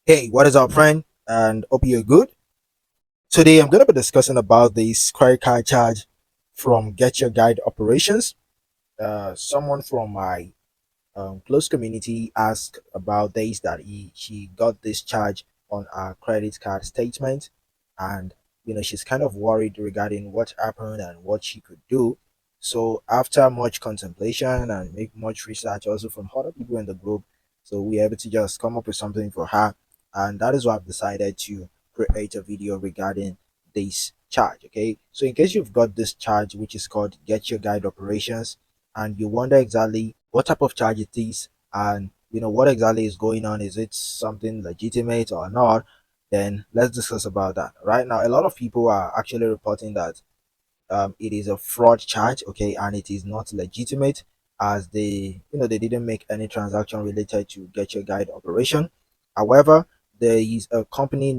Hey, what is up, friend? And hope you're good. Today, I'm going to be discussing about this credit card charge from Get Your Guide Operations. Someone from my close community asked about this that she got this charge on her credit card statement, and she's kind of worried regarding what happened and what she could do. So after much contemplation and make much research also from other people in the group, so we're able to just come up with something for her, and that is why I've decided to create a video regarding this charge. Okay, so in case you've got this charge, which is called Get Your Guide Operations, and you wonder exactly what type of charge it is and what exactly is going on, is it something legitimate or not, then let's discuss about that. Right now, a lot of people are actually reporting that it is a fraud charge, okay, and it is not legitimate, as they didn't make any transaction related to Get Your Guide operation. However, there is a company,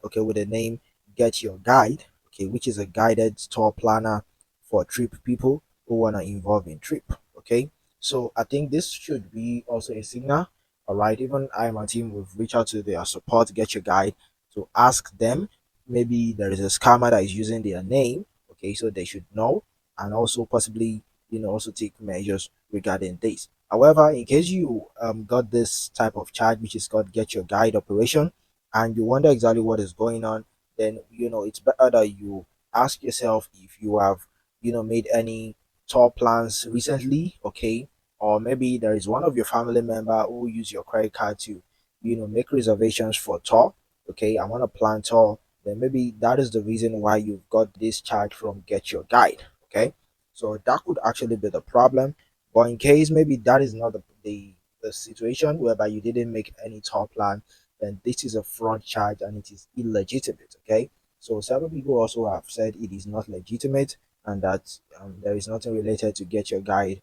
okay, with the name Get Your Guide, okay, which is a guided tour planner for trip people who want to involve in trip. Okay, so I think this should be also a signal. All right, even I and my team will reach out to their support Get Your Guide to ask them, maybe there is a scammer that is using their name, okay, so they should know, and also possibly also take measures regarding this. However, in case you got this type of charge, which is called Get Your Guide operation, and you wonder exactly what is going on, then it's better that you ask yourself if you have made any tour plans recently, okay, or maybe there is one of your family member who use your credit card to make reservations for tour. Okay, I want to plan tour, then maybe that is the reason why you've got this charge from Get Your Guide. Okay, so that could actually be the problem. But in case maybe that is not the situation whereby you didn't make any tour plan, then this is a fraud charge and it is illegitimate. Okay, so several people also have said it is not legitimate, and that there is nothing related to Get Your Guide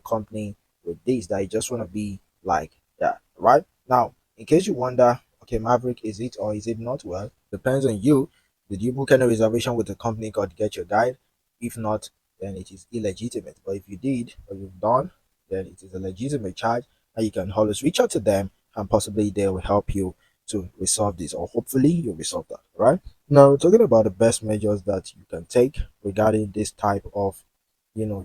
company with this, that you just want to be like that, right? Now, in case you wonder, okay, Maverick, is it or is it not? Well, depends on you. Did you book any reservation with a company called Get Your Guide? If not, then it is illegitimate. But if you did or you've done, then it is a legitimate charge, and you can always reach out to them, and possibly they will help you to resolve this, or hopefully you'll resolve that, right? Now, talking about the best measures that you can take regarding this type of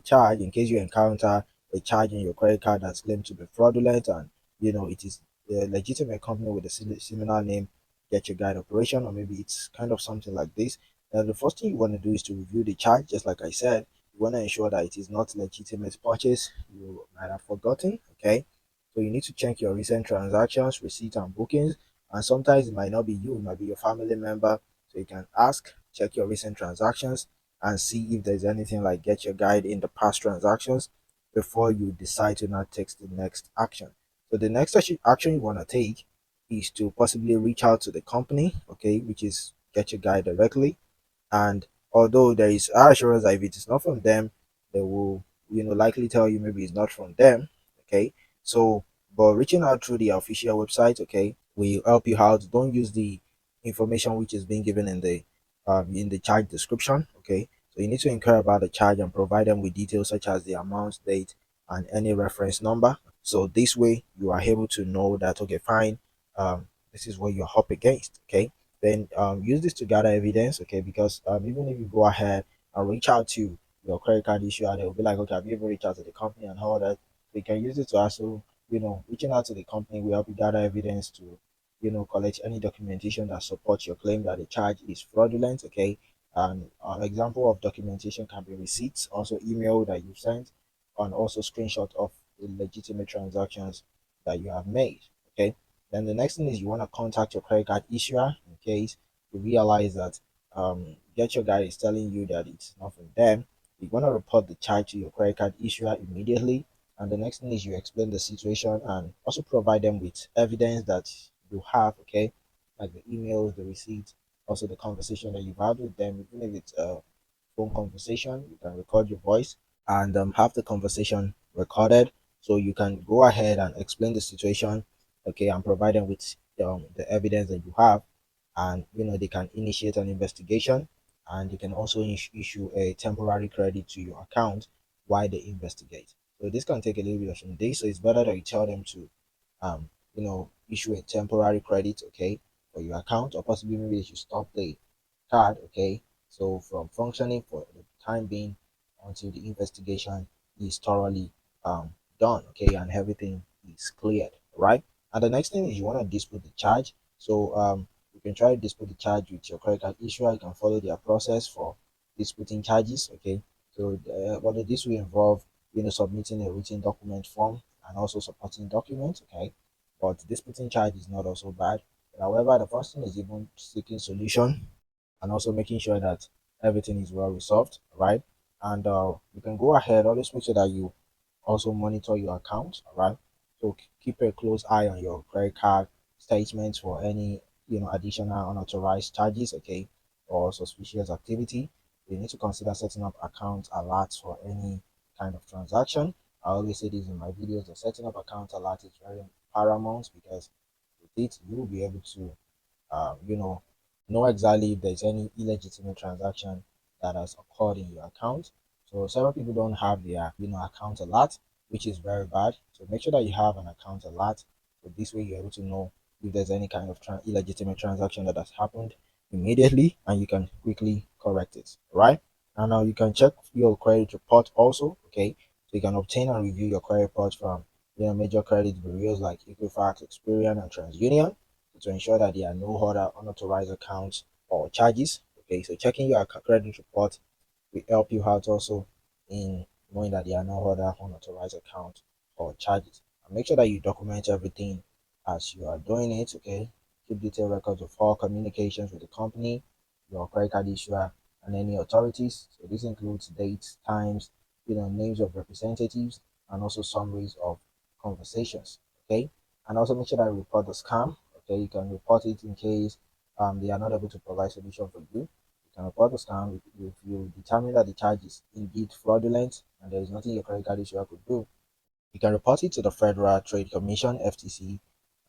charge, in case you encounter a charge in your credit card that's claimed to be fraudulent, and it is a legitimate company with a similar name, Get Your Guide operation, or maybe it's kind of something like this. The first thing you want to do is to review the charge. Just like I said, you want to ensure that it is not legitimate purchase you might have forgotten. Okay, so you need to check your recent transactions, receipts, and bookings. And sometimes it might not be you, it might be your family member. So you can ask, check your recent transactions, and see if there's anything like Get Your Guide in the past transactions before you decide to not take the next action. So the next action you want to take is to possibly reach out to the company, okay, which is Get Your Guide directly. And although there is assurance that if it is not from them, they will likely tell you maybe it's not from them, okay. So but reaching out through the official website, okay, will help you out. Don't use the information which is being given in the charge description, okay. So you need to inquire about the charge and provide them with details such as the amount, date, and any reference number. So this way you are able to know that, okay, fine, this is what you're up against, okay. Then use this to gather evidence, okay, because even if you go ahead and reach out to your credit card issuer, they'll be like, okay, have you ever reached out to the company and all that. So you can use it to also, reaching out to the company will help you gather evidence to collect any documentation that supports your claim that the charge is fraudulent, okay. And an example of documentation can be receipts, also email that you've sent, and also screenshot of the legitimate transactions that you have made, okay. Then the next thing is you want to contact your credit card issuer in case you realize that Get Your Guide is telling you that it's not from them. You want to report the charge to your credit card issuer immediately. And the next thing is you explain the situation and also provide them with evidence that you have, okay, like the emails, the receipts, also the conversation that you've had with them. Even if it's a phone conversation, you can record your voice and have the conversation recorded, so you can go ahead and explain the situation, okay, and provide them with the evidence that you have, and they can initiate an investigation, and you can also issue a temporary credit to your account while they investigate. So this can take a little bit of some days, so it's better that you tell them to issue a temporary credit, okay, for your account, or possibly maybe they should stop the card, okay, so from functioning for the time being until the investigation is thoroughly done, okay, and everything is cleared, right? And the next thing is you want to dispute the charge. So you can try to dispute the charge with your credit card issuer. You can follow their process for disputing charges, okay. So what this will involve, submitting a written document form and also supporting documents, okay. But disputing charge is not also bad. However, the first thing is even seeking solution and also making sure that everything is well resolved, right? And you can go ahead, always make sure that you also monitor your account, right? So keep a close eye on your credit card statements for any additional unauthorized charges, okay, or suspicious activity. You need to consider setting up account alerts for any kind of transaction. I always say this in my videos, that setting up account alert is very paramount, because with it you will be able to um, you know, know exactly if there's any illegitimate transaction that has occurred in your account. So several people don't have their, account alert, which is very bad. So make sure that you have an account alert. So this way you're able to know if there's any kind of illegitimate transaction that has happened immediately, and you can quickly correct it, right? And now you can check your credit report also, okay? So you can obtain and review your credit report from, major credit bureaus like Equifax, Experian, and TransUnion, to ensure that there are no other unauthorized accounts or charges. Okay, so checking your credit report will help you out also in knowing that there are no other unauthorized accounts or charges. And make sure that you document everything as you are doing it. Okay, keep detailed records of all communications with the company, your credit card issuer, and any authorities. So this includes dates, times, names of representatives, and also summaries of conversations. Okay, and also make sure that you report the scam. Okay, you can report it in case they are not able to provide solution for you. You can report the scam if you determine that the charge is indeed fraudulent and there is nothing your credit card issuer could do. You can report it to the Federal Trade Commission (FTC)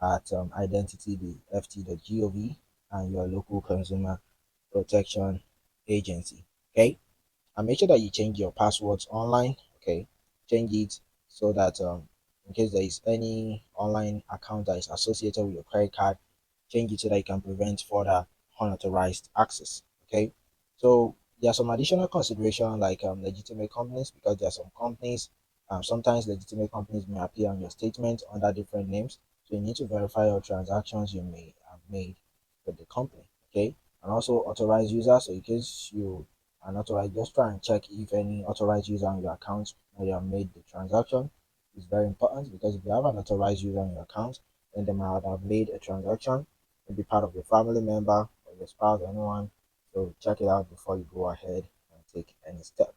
at identity.ft.gov and your local consumer protection agency. Okay, and make sure that you change your passwords online. Okay, change it so that in case there is any online account that is associated with your credit card, change it so that you can prevent further unauthorized access. Okay, so there are some additional consideration like legitimate companies, because there are some companies, sometimes legitimate companies may appear on your statement under different names, so you need to verify your transactions you may have made with the company. Okay, and also authorized users, so in case you unauthorized, just try and check if any authorized user on your account when you have made the transaction. It's very important, because if you have an authorized user on your account, then they might have made a transaction, maybe part of your family member or your spouse or anyone. So check it out before you go ahead and take any step.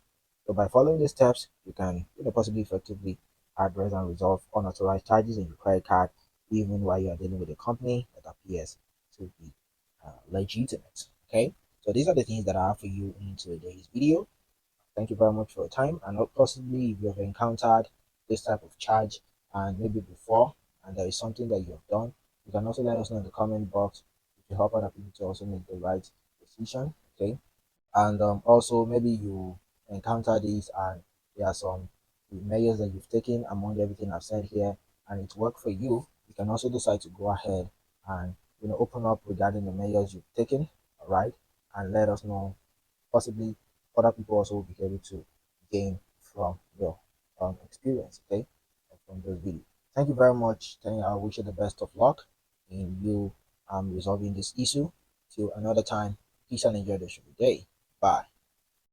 So by following these steps, you can possibly effectively address and resolve unauthorized charges in your credit card, even while you are dealing with a company that appears to be legitimate. Okay, so these are the things that I have for you in today's video. Thank you very much for your time. And possibly if you have encountered this type of charge and maybe before, and there is something that you have done, you can also let us know in the comment box to help other people to also make the right decision. Okay, and also maybe you encounter this and there are some measures that you've taken among everything I've said here, and it worked for you. You can also decide to go ahead and open up regarding the measures you've taken, all right, and let us know. Possibly other people also will be able to gain from your experience, okay, from this video. Thank you very much. I wish you the best of luck in you resolving this issue. Till another time, peace and enjoy the rest of your day. Bye.